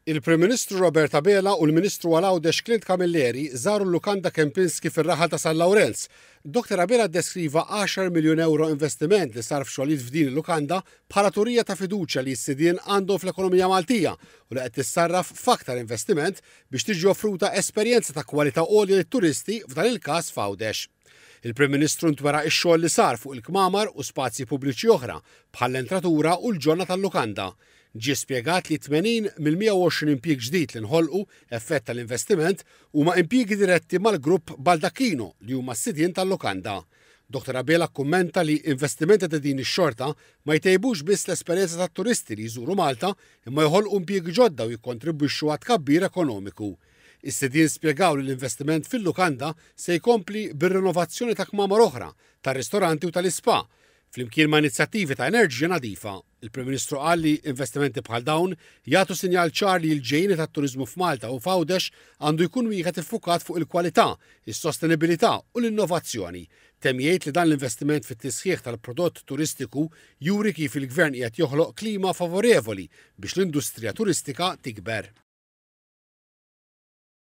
Il-Prim Ministru Robert Abela u l-Ministru Għawdex Clint Camilleri żaru l-Lukanda Kempinski fir-raħal ta' San Lawrenz. Dr. Abela ddeskriva 10 miljun euro investiment li sar f'xogħlijiet f'din il-lukanda bħala turija ta' fiduċja li s-sidien għandhom fl-ekonomija Maltija u li qed tissarraf f'aktar investiment biex tiġi offruta esperjenza ta' kwalità għolja lit-turisti f'dan il-każ f'Għawdex. Il-Prim Ministru ntwera x-xogħol li sar fuq il-kmamar u spazji pubbliċi oħra bħall-entratura u l-ġonna tal-lukanda. Ġie spjegat li 80 mill-120 impjieg ġdid li nħolqu effett tal-investiment huma impjiegi diretti mal-grupp Baldacchino li huma s-sidien tal-lukanda. Dr. Abela kummenta li investimenti ta' din ix-xorta ma jtejbux biss l-esperjenza tat-turisti li jżuru Malta imma jħolqu impjiegi ġodda u jikkontribwixxu għat tkabbir ekonomiku. Is-sidien spjegaw li l-investiment fil-lukanda se jkompli bir-rinnovazzjoni ta' kmamar oħra, tar-ristoranti u tal-ispa, flimkien ma' inizjattivi ta' enerġija nadifa. Il-Prim Ministru qal li investimenti bħal dawn jagħtu sinjal ċar li l-ġejjini tat-turiżmu f'Malta u f'Għawdex għandu jkun wieħed iffukat fuq il-kwalità, is-sostenibilità u l-innovazzjoni. Temm jgħid li dan l-investiment fit-tisħiħ tal-prodott turistiku juri kif il-Gvern qiegħed joħloq klima favorevoli biex l-industrija turistika tikber.